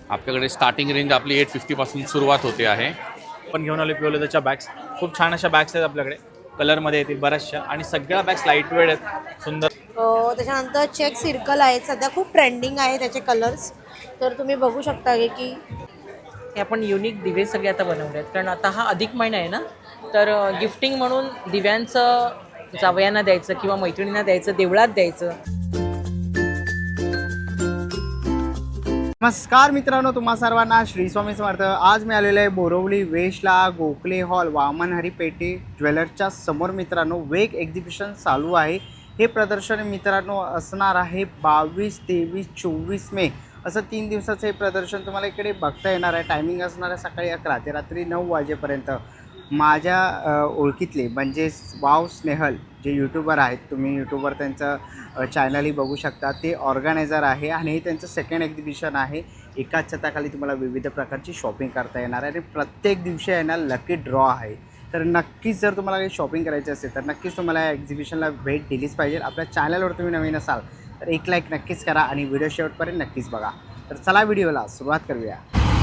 आपल्याकडे starting range आपली 850 पासून सुरुवात होते आहे. पण घेऊन आलो पिओलेच्या बॅग्स. खूप छान अशा बॅग्स आहेत आपल्याकडे, कलरमध्ये येतील बऱ्याचशा, आणि सगळ्या बॅग्स लाईट वेट आहेत, सुंदर. त्याच्यानंतर चेक सर्कल आहेत, सध्या खूप ट्रेंडिंग आहे त्याचे कलर्स. तर तुम्ही बघू शकता की हे आपण युनिक दिवे सगळे आता बनवले आहेत, कारण आता हा अधिक महिना आहे ना, तर गिफ्टिंग म्हणून दिव्यांचं जावयांना द्यायचं किंवा मैत्रिणींना द्यायचं, देवळात द्यायचं. नमस्कार मित्रांनो, तुम्हा सर्वांना श्री स्वामी समर्थ. आज मी आलेलो आहे बोरवली वेशला गोखले हॉल वामन हरी पेटे ज्वेलर्सच्या समोर. मित्रांनो, वेग एक्झिबिशन चालू आहे. हे प्रदर्शन मित्रांनो असणार आहे 22, 23, 24 मे असं 3 दिवसाचं हे प्रदर्शन तुम्हाला इकडे बघता येणार आहे. टायमिंग असणार आहे सकाळी 11 ते रात्री 9 वाजेपर्यंत. माझ्या ओळखीतले म्हणजे वाव स्नेहल जे यूट्यूबर आहेत, तुम्ही यूट्यूबवर त्यांचं चॅनलही बघू शकता, ते ऑर्गनायझर आहे आणि हे त्यांचं सेकंड एक्झिबिशन आहे. एकाच छताखाली तुम्हाला विविध प्रकारची शॉपिंग करता येणार आहे आणि प्रत्येक दिवशी आहे ना लकी ड्रॉ आहे. तर नक्कीच जर तुम्हाला काही शॉपिंग करायची असेल तर नक्कीच तुम्हाला या एक्झिबिशनला भेट दिलीच पाहिजे. आपल्या चॅनलवर तुम्ही नवीन असाल तर एक लाईक नक्कीच करा आणि व्हिडिओ शेवटपर्यंत नक्कीच बघा. तर चला व्हिडिओला सुरुवात करूया.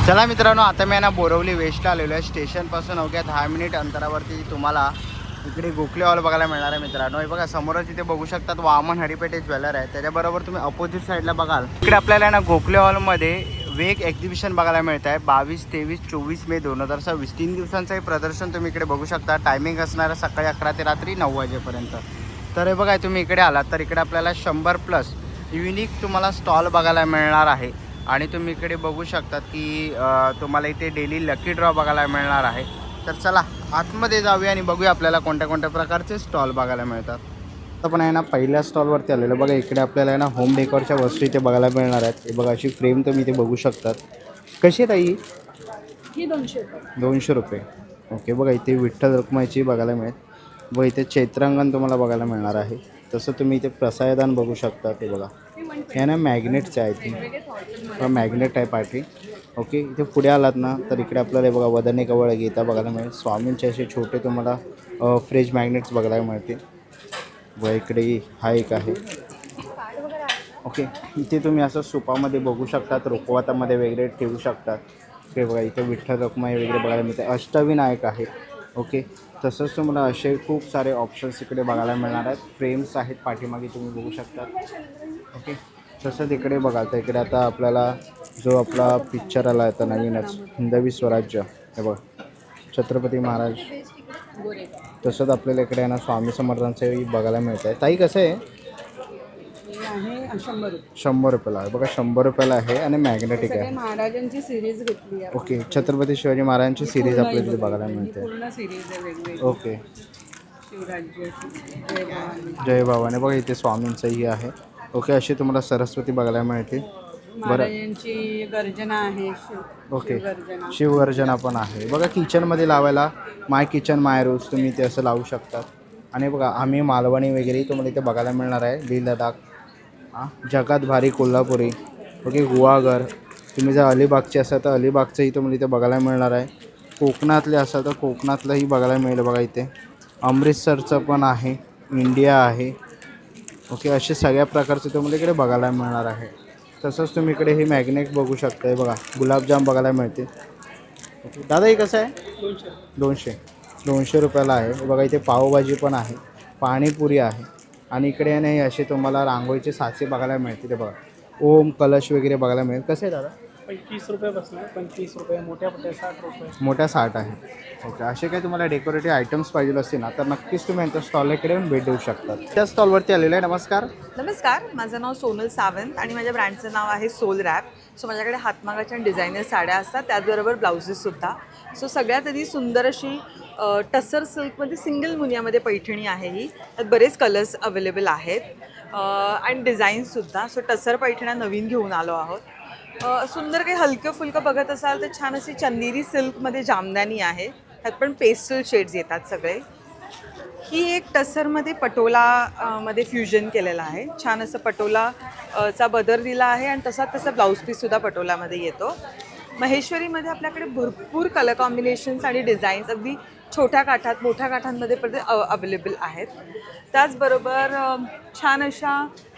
चला मित्रांनो, आता मी ना बोरवली वेस्टला आलेलो आहे. स्टेशनपासून अवघ्या 10 मिनिट अंतरावरती तुम्हाला इकडे गोखले हॉल बघायला मिळणार आहे. मित्रांनो, हे बघा समोरच इथे बघू शकतात वामन हरिपेटे ज्वेलर आहे. त्याच्याबरोबर तुम्ही अपोजिट साईडला बघाल इकडे आपल्याला ना गोखले हॉलमध्ये वेग एक्झिबिशन बघायला मिळत आहे. 22, 23, 24 मे 2026 3 दिवसांचं हे प्रदर्शन तुम्ही इकडे बघू शकता. टायमिंग असणार आहे सकाळी 11 ते रात्री 9 वाजेपर्यंत. तर हे बघा, तुम्ही इकडे आलात तर इकडे आपल्याला 100+ युनिक तुम्हाला स्टॉल बघायला मिळणार आहे. आणि तुम्ही इकडे बघू शकतात की तुम्हाला इथे डेली लकी ड्रॉ बघायला मिळणार आहे. तर चला आतमध्ये जाऊया आणि बघूया आपल्याला कोणत्या कोणत्या प्रकारचे स्टॉल बघायला मिळतात. आपण आहे ना पहिल्या स्टॉलवरती आलेलं. बघा इकडे आपल्याला आहे ना होम डेकोरच्या वस्तू इथे बघायला मिळणार आहेत. हे बघा अशी फ्रेम तुम्ही इथे बघू शकतात. कशी आहे ताई? ही 200 रुपये. 200 रुपये. ओके. बघा इथे विठ्ठल रखुमाईची बघायला मिळेल व इथे चैत्रांगण तुम्हाला बघायला मिळणार आहे. तसं तुम्ही इथे प्रसायदान बघू शकता. ते बघा हे ना मॅग्नेटचे आहे, ते मॅग्नेट आहे पाठी. ओके. इथे पुढे आलात ना तर इकडे आपल्याला बघा वदने कवळ गीता बघायला मिळेल. स्वामींचे असे छोटे तुम्हाला फ्रेज मॅग्नेट्स बघायला मिळतील. व इकडे हा एक आहे. ओके. इथे तुम्ही असं सुपामध्ये बघू शकतात, रुखवातामध्ये वगैरे ठेवू शकतात. ते बघा इथे विठ्ठल रखुमाई वगैरे बघायला मिळते. अष्टविनायक आहे. ओके. तसंच तुम्हाला असे खूप सारे ऑप्शन्स इकडे बघायला मिळणार आहेत. फ्रेम्स आहेत पाठीमागे तुम्ही बघू शकता. ओके. तसंच इकडे बघा तर इकडे आता आपल्याला जो आपला पिक्चर आला आहे तर नवीनच हिंदवी स्वराज्य, हे बघा छत्रपती महाराज. तसंच आपल्याला इकडे आहे ना स्वामी समर्थांचंही बघायला मिळतं आहे. ताई कसं आहे? 100 रुपयाला आहे. बघा 100 रुपयाला आहे आणि मॅग्नेटिक आहे. महाराजांची सिरीज घेतली आहे. ओके. छत्रपती शिवाजी महाराजांची सिरीज आपल्याला इथे बघायला मिळते. पूर्ण सिरीज आहे वेगवेगळी. ओके. जय भवानी. बघा इथे स्वामींचंही आहे. ओके. अशी तुम्हाला सरस्वती बघायला मिळते. महाराजांची गर्जना आहे. ओके. शिवगर्जना पण आहे. बघा किचनमध्ये लावायला माय किचन माय रोज तुम्ही ते असं लावू शकतात. आणि बघा आम्ही मालवणी वगैरे तुम्हाला इथे बघायला मिळणार आहे. लेह लडाख, जगात भारी कोल्हापुरी. ओके. गुहागर. तुम्ही जर अलिबागचे असाल तर अलिबागचंही तुम्हाला इथे बघायला मिळणार आहे. कोकणातले असाल तर कोकणातलंही बघायला मिळेल. बघा इथे अमृतसरचं पण आहे, इंडिया आहे. ओके. असे सगळ्या प्रकारचे तुम्हाला इकडे बघायला मिळणार आहे. तसंच तुम्ही इकडे हे मॅग्नेट बघू शकता. बघा गुलाबजाम बघायला मिळते. ओके. दादा हे कसं आहे? 200 रुपयाला आहे. बघा इथे पावभाजी पण आहे, पाणीपुरी आहे. आणि इकडे नाही असे तुम्हाला रांगोळीचे साचे बघायला मिळतील. ते बघा ओम कलश वगैरे बघायला मिळेल. कसं आहे दादा? 25 रुपयापासून 25 रुपये, मोठ्या 60 रुपये. मोठ्या 60 आहे. ओके. असे काही तुम्हाला डेकोरेटिव्ह आयटम्स पाहिजे असतील ना तर नक्कीच तुम्ही यांच्या स्टॉलकडे येऊन भेट देऊ शकतात. त्या स्टॉलवरती आलेलं आहे. नमस्कार. नमस्कार, माझं नाव सोनल सावंत आणि माझ्या ब्रँडचं नाव आहे सोल रॅप. सो माझ्याकडे हातमागाच्या डिझायनर साड्या असतात, त्याचबरोबर ब्लाउजेससुद्धा. सो सगळ्यात आधी सुंदर अशी टसर सिल्कमध्ये सिंगल मुनियामध्ये पैठणी आहे. ही त्यात बरेच कलर्स अवेलेबल आहेत आणि डिझाईन्ससुद्धा. सो टसर पैठण्या नवीन घेऊन आलो आहोत. सुंदर काही हलकं फुलकं बघत असाल तर छान अशी चंदेरी सिल्कमध्ये जामदानी आहे. त्यात पण पेस्टल शेड्स येतात सगळे. ही एक टसरमध्ये पटोला मध्ये फ्युजन केलेलं आहे. छान असं पटोला चा बदर दिला आहे आणि तसा ब्लाऊज पीससुद्धा पटोलामध्ये येतो. महेश्वरीमध्ये आपल्याकडे भरपूर कलर कॉम्बिनेशन्स आणि डिझाईन्स अगदी छोट्या काठात मोठ्या काठांमध्ये पण अवेलेबल आहेत. त्याचबरोबर छान अशा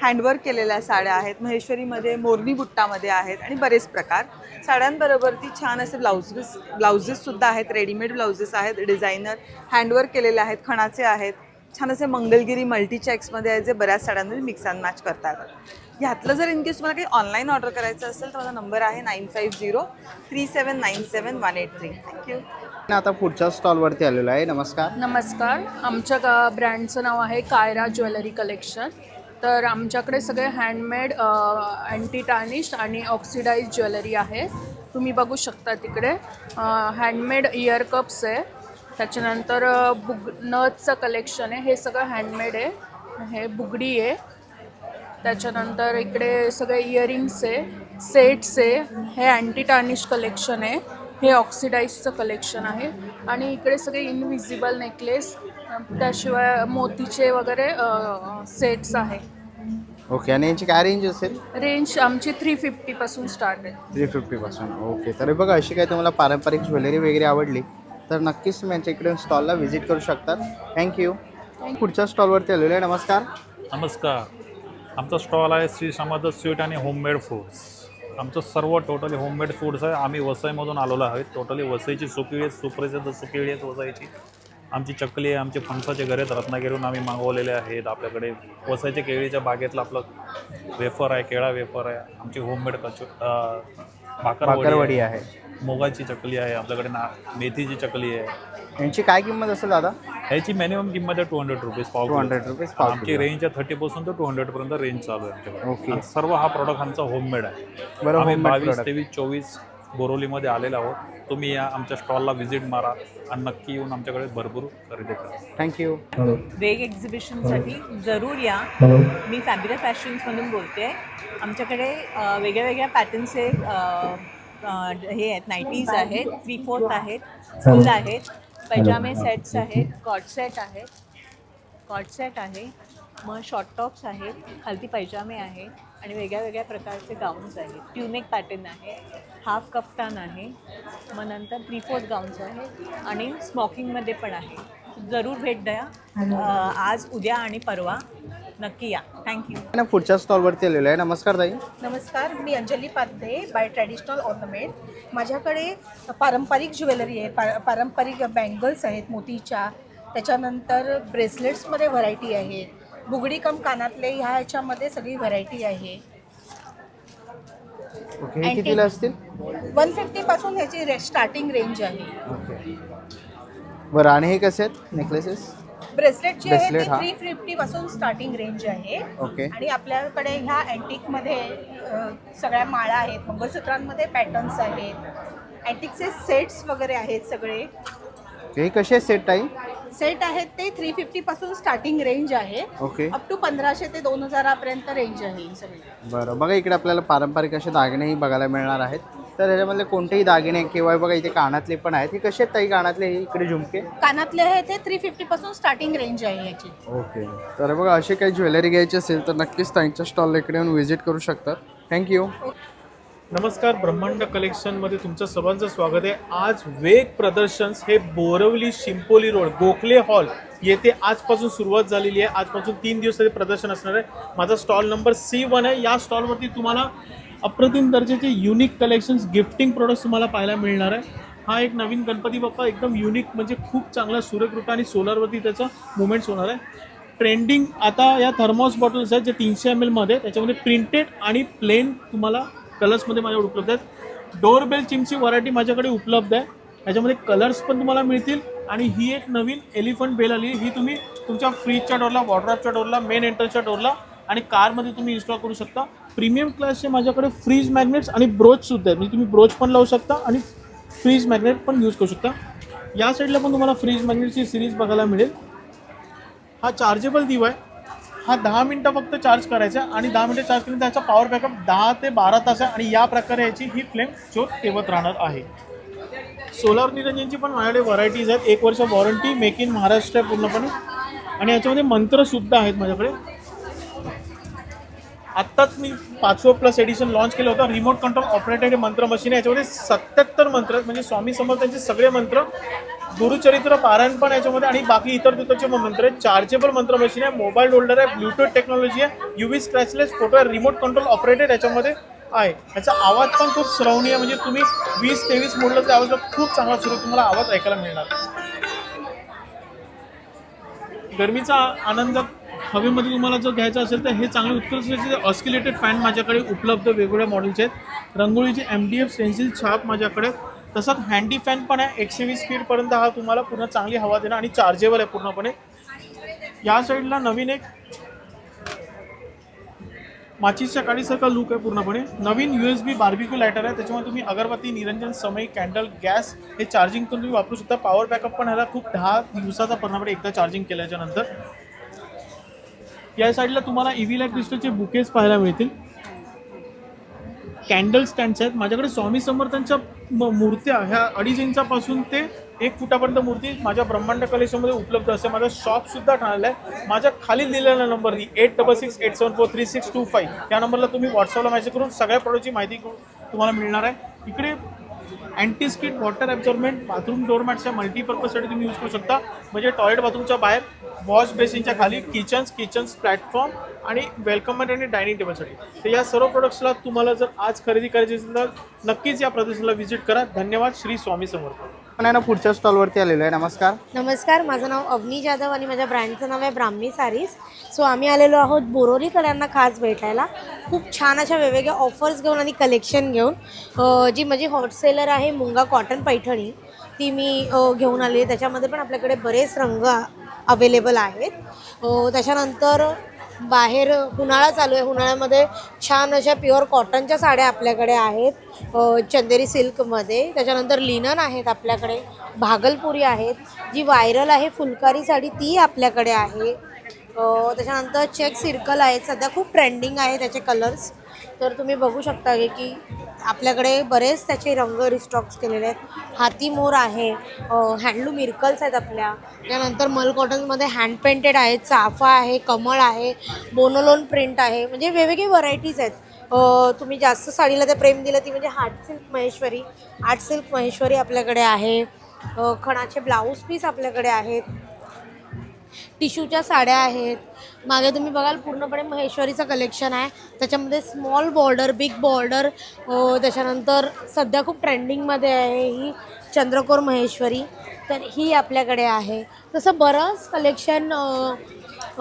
हँडवर्क केलेल्या साड्या आहेत. महेश्वरीमध्ये मोरनी बुट्टामध्ये आहेत आणि बरेच प्रकार. साड्यांबरोबर ती छान असे ब्लाउजेससुद्धा आहेत. रेडीमेड ब्लाउजेस आहेत, डिझायनर हँडवर्क केलेले आहेत, खणाचे आहेत. छान असे मंगलगिरी मल्टी चेक्समध्ये आहेत जे बऱ्याच साड्यांमध्ये मिक्स अँड मॅच करता येतात. ह्यातलं जर इन केस तुम्हाला काही ऑनलाईन ऑर्डर करायचं असेल तर माझा नंबर आहे 9503797183. थँक्यू. आता पुढच्या स्टॉलवरती आलेलो आहे. नमस्कार. नमस्कार. आमच्या ब्रँडचं नाव आहे कायरा ज्वेलरी कलेक्शन. तर आमच्याकडे सगळे हँडमेड अँटी टार्निश आणि ऑक्सिडाइज ज्वेलरी आहे. तुम्ही बघू शकता तिकडे हँडमेड इयर कप्स आहे. त्याच्यानंतर नथचं कलेक्शन आहे. हे सगळं हँडमेड आहे. हे बुगडी आहे. त्याच्यानंतर इकडे सगळे इयरिंग्स आहे, सेट्स आहे. हे अँटी टार्निश कलेक्शन आहे. हे ऑक्सिडाइजचं कलेक्शन आहे. आणि इकडे सगळे इनविजिबल नेकलेस, त्याशिवाय मोतीचे वगैरे सेट्स आहे. ओके. आणि यांची काय रेंज असेल? रेंज आमची 350 पासून स्टार्ट आहे. 350 पासून. ओके. तर बघा, अशी काही तुम्हाला पारंपरिक ज्वेलरी वगैरे आवडली तर नक्कीच तुम्ही यांच्या इकडे स्टॉलला व्हिजिट करू शकतात. थँक्यू. पुढच्या स्टॉलवरती आलेलो आहे. नमस्कार. नमस्कार. आमचा स्टॉल आहे श्री समर्थ स्वीट आणि होममेड फूड्स. आमचं सर्व टोटली होममेड फूड्स आहे. आम्ही वसईमधून आलेलो आहोत. टोटली वसईची सुकिळी आहेत, सुप्रसिद्ध सुकिळी आहेत वसईची. आमची चकली आहे, आमचे फणसाचे घर आहेत, रत्नागिरीहून आम्ही मागवलेले आहेत. आपल्याकडे वसईच्या केळीच्या बागेतला आपलं वेफर आहे, केळा वेफर आहे. आमची होममेड भाकरवडी आहे. मुगाची चकली आहे आपल्याकडे, मेथीची चकली आहे. यांची काय किंमत असेल दादा? ह्याची मिनिमम किंमत आहे 200 रुपीज पाव. 200 रुपीज पाव. आमची रेंज आहे 30% ते 200 पर्यंत रेंज चालू आहे आमच्याकडे. ओके. आणि सर्व हा प्रॉडक्ट आमचा होममेड आहे. बरं. आम्ही homemade 22, product. 23, 24 बोरोलीमध्ये आलेलो आहोत. तुम्ही या आमच्या स्टॉलला व्हिजिट मारा आणि नक्की येऊन आमच्याकडे भरपूर खरेदी करा. थँक्यू. वेग एक्झिबिशनसाठी जरूर या. मी फॅब्युलर फॅशन्समधून बोलते. आमच्याकडे वेगळ्या वेगळ्या पॅटर्नचे हे आहेत, नाईटीज आहेत, 3/4 आहेत, फुल आहेत, पैजामे सेट्स आहेत, कॉट सेट आहे, मग शॉर्ट टॉप्स आहेत, खालती पैजामे आहेत आणि वेगळ्या वेगळ्या प्रकारचे गाऊन्स आहेत. ट्युनिक पॅटर्न आहे, हाफ कफ्तान आहे, मग नंतर 3/4 गाऊन्स आहेत आणि स्मोकिंगमध्ये पण आहे. जरूर भेट द्या आज, उद्या आणि परवा. नक्की या. थँक्यू. पुढच्या स्टॉलवरती आलेलो आहे. नमस्कार ताई. नमस्कार. मी Anjali Padhye by traditional ornament. माझ्याकडे पारंपरिक ज्वेलरी आहे, पारंपरिक बँगल्स आहेत मोतीच्या. त्याच्यानंतर ब्रेसलेट्समध्ये व्हरायटी आहेत, बुगडी कम कानातले ह्याच्यामध्ये सगळी व्हरायटी आहे. ओके. हे कितीला असतील? 150 पासून ह्याची स्टार्टिंग रेंज आहे. ओके. बरं. आणि हे कसे आहेत नेकलेसेस? ब्रेसलेटची आहे ती ब्रेसलेट, हा. 350 पासून स्टार्टिंग रेंज आहे. ओके. आणि आपल्याकडे ह्या अँटिकमध्ये सगळ्या माळा आहेत, मंगळसूत्रांमध्ये पॅटर्न्स आहेत, अँटिकचे सेट्स वगैरे आहेत सगळे. हे कसे सेट ताई? सेट आहेत ते 350 पासून स्टार्टिंग रेंज आहे. ओके. अप टू 1500 ते 2000 पर्यंत रेंज आहे ही सगळी. बरं. बघा, इकडे आपल्याला पारंपरिक असे दागिनेही बघायला मिळणार आहेत. तर ह्याच्यामधले कोणतेही दागिने किंवा बघा इथे कानातले पण आहेत. हे कसे आहेत ताई कानातले? हे इकडे झुमके कानातले आहे ते 350 पासून स्टार्टिंग रेंज आहे याची. ओके. तर बघा, अशी काही ज्वेलरी घ्यायची असेल तर नक्कीच ताईंच्या स्टॉलला इकडे येऊन व्हिजिट करू शकतात. थँक्यू. नमस्कार. ब्रह्मांड कलेक्शनमध्ये तुमचं सर्वांचं स्वागत आहे. आज वेग प्रदर्शन्स हे बोरवली शिंपोली रोड गोखले हॉल येथे आजपासून सुरुवात झालेली आहे. आजपासून 3 दिवस हे प्रदर्शन असणार आहे. माझा स्टॉल नंबर C1 आहे. या स्टॉलवरती तुम्हाला अप्रतिम दर्जाचे युनिक कलेक्शन्स, गिफ्टिंग प्रोडक्ट्स तुम्हाला पाहायला मिळणार आहे. हा एक नवीन गणपती बाप्पा एकदम युनिक, म्हणजे खूप चांगला सूर्यकृपा आणि सोलरवरती त्याचा मुवमेंट्स होणार आहे. ट्रेंडिंग आता या थर्मॉस बॉटल्स आहेत जे 300 ml मध्ये, त्याच्यामध्ये प्रिंटेड आणि प्लेन तुम्हाला कलर्समध्ये माझ्याकडे उपलब्ध आहेत. डोरबेल चिमची व्हरायटी माझ्याकडे उपलब्ध आहे. याच्यामध्ये कलर्स पण तुम्हाला मिळतील. आणि ही एक नवीन एलिफंट बेल आली. ही तुम्ही तुमच्या फ्रीजच्या डोरला, वॉर्डरोबच्या डोरला, मेन एंट्रन्सच्या डोरला आणि कारमध्ये तुम्ही इन्स्टॉल करू शकता. प्रीमियम क्लासचे माझ्याकडे फ्रीज मॅग्नेट्स आणि ब्रोचसुद्धा आहेत. म्हणजे तुम्ही ब्रोच पण लावू शकता आणि फ्रीज मॅग्नेट पण यूज करू शकता. या साईडला पण तुम्हाला फ्रीज मॅग्नेटची सिरीज बघायला मिळेल. हा चार्जेबल दिवा आहे. हा 10 मिनटं फक्त चार्ज करायचा आणि 10 मिनटं चार्ज केल्यानंतर त्याचा पॉवर बॅकअप 10 ते 12 तास आहे. आणि या प्रकारे याची ही फ्लेम ज्योत तेवत राहणार आहे. सोलार निरंजनची पण माझ्याकडे व्हरायटीज आहेत. 1 वर्ष वॉरंटी, मेक इन महाराष्ट्र आहे पूर्णपणे. आणि याच्यामध्ये मंत्रसुद्धा आहेत माझ्याकडे. आत्ताच मी 5th+ एडिशन लॉन्च केलं होतं. रिमोट कंट्रोल ऑपरेटेड मंत्र मशीन आहे. याच्यामध्ये 77 मंत्र आहेत, म्हणजे स्वामी समर्थांचे सगळे मंत्र, गुरुचरित्र पारायण पण याच्यामध्ये, आणि बाकी इतर तिथचे मंत्र आहेत. चार्जेबल मंत्र मशीन आहे, मोबाईल होल्डर आहे, ब्लूटूथ टेक्नॉलॉजी आहे, UV स्क्रॅचलेस फोटो आहे, रिमोट कंट्रोल ऑपरेटेड याच्यामध्ये आहे. याचा आवाज पण खूप श्रवणीय, म्हणजे तुम्ही 20-23 मोडला तर आवाज खूप चांगला सुरू तुम्हाला आवाज ऐकायला मिळणार. गरमीचा आनंद हवेमध्ये तुम्हाला जर घ्यायचा असेल तर हे चांगले उत्कृष्ट ऑस्किलेटेड फॅन माझ्याकडे उपलब्ध वेगवेगळ्या मॉडेलचे आहेत. रंगोळीचे MDF स्टेन्सिल छाप माझ्याकडे, तसंच हँडी फॅन पण आहे. 120 स्पीडपर्यंत हा तुम्हाला पूर्ण चांगली हवा देणार आणि चार्जेबल आहे पूर्णपणे. या साईडला नवीन एक माचीसच्या काडीसारखा लुक आहे पूर्णपणे. नवीन USB बार्बिक्यू लायटर आहे, त्याच्यामुळे तुम्ही अगरबत्ती, निरंजन, समय, कॅन्डल, गॅस हे चार्जिंग करून तुम्ही वापरू शकता. पॉवर बॅकअप पण ह्याला खूप 10 दिवसाचा पूर्णपणे एकदा चार्जिंग केल्याच्या नंतर. या साईडला तुम्हाला EV लाईट क्रिस्टलचे बुकेज पाहायला मिळतील. कॅन्डल स्टँड्स आहेत माझ्याकडे. स्वामी समर्थांच्या मूर्त्या ह्या 2.5 इंचापासून ते 1 फुटापर्यंत मूर्ती माझ्या ब्रह्मांड कलेक्शनमध्ये उपलब्ध असते. माझा शॉपसुद्धा ठाण्याला आहे. माझ्या खाली दिलेला नंबर 8668743625 या नंबरला तुम्ही व्हॉट्सअपला मेसेज करून सगळ्या प्रोडक्टची माहिती तुम्हाला मिळणार आहे. इकडे अँटी स्किड वॉटर ॲब्झॉर्बमेंट बाथरूम डोअरमॅटच्या मल्टीपर्पजसाठी तुम्ही यूज करू शकता. म्हणजे टॉयलेट बाथरूमच्या बाहेर, वॉश बेसिनच्या खाली, किचन्स प्लॅटफॉर्म आणि वेलकममेंट आणि डायनिंग टेबलसाठी. तर या सर्व प्रोडक्ट्सला तुम्हाला जर आज खरेदी करायची असेल तर नक्कीच या प्रदर्शनाला व्हिजिट करा. धन्यवाद. श्री स्वामी समर्थ. पण आहे ना पुढच्या स्टॉलवरती आलेलो आहे. नमस्कार. नमस्कार, माझं नाव अवनी जाधव आणि माझ्या ब्रँडचं नाव आहे ब्राह्मी सारीज. सो आम्ही आलेलो आहोत बोरोलीकरांना खास भेटायला, खूप छान अशा वेगवेगळ्या ऑफर्स घेऊन आणि कलेक्शन घेऊन. जी माझी हॉटसेलर आहे मुंगा कॉटन पैठणी, ती मी घेऊन आली आहे. त्याच्यामध्ये पण आपल्याकडे बरेच रंग अवेलेबल आहेत. त्याच्यानंतर बाहेर उन्हाळा चालू आहे, उन्हाळ्यामध्ये छान अशा प्युअर कॉटनच्या साड्या आपल्याकडे आहेत, चंदेरी सिल्कमध्ये. त्याच्यानंतर लिनन आहेत आपल्याकडे, भागलपुरी आहेत, जी व्हायरल आहे फुलकारी साडी ती आपल्याकडे आहे. त्याच्यानंतर चेक सर्कल आहेत, सध्या खूप ट्रेंडिंग आहे त्याचे कलर्स. तर तुम्ही बघू शकता की आपल्याकडे बरेच त्याचे रंग रिस्टॉक्स केलेले आहेत. हाती मोर आहे, हँडलूम मिरकल्स आहेत आपल्या. त्यानंतर मल कॉटन्समध्ये हँड पेंटेड आहेत, चाफा आहे, कमळ आहे, बोनोलोन प्रिंट आहे, म्हणजे वेगवेगळी व्हरायटीज आहेत. तुम्ही जास्त साडीला ते प्रेम दिलं ती म्हणजे आर्ट सिल्क महेश्वरी आपल्याकडे आहे. खणाचे ब्लाऊज पीस आपल्याकडे आहेत, टिश्यूच्या साड्या आहेत. मागे तुम्ही बघाल पूर्णपणे महेश्वरीचं कलेक्शन आहे, त्याच्यामध्ये स्मॉल बॉर्डर, बिग बॉर्डर. त्याच्यानंतर सध्या खूप ट्रेंडिंगमध्ये आहे ही चंद्रकोर महेश्वरी, तर ही आपल्याकडे आहे. तसं बरंच कलेक्शन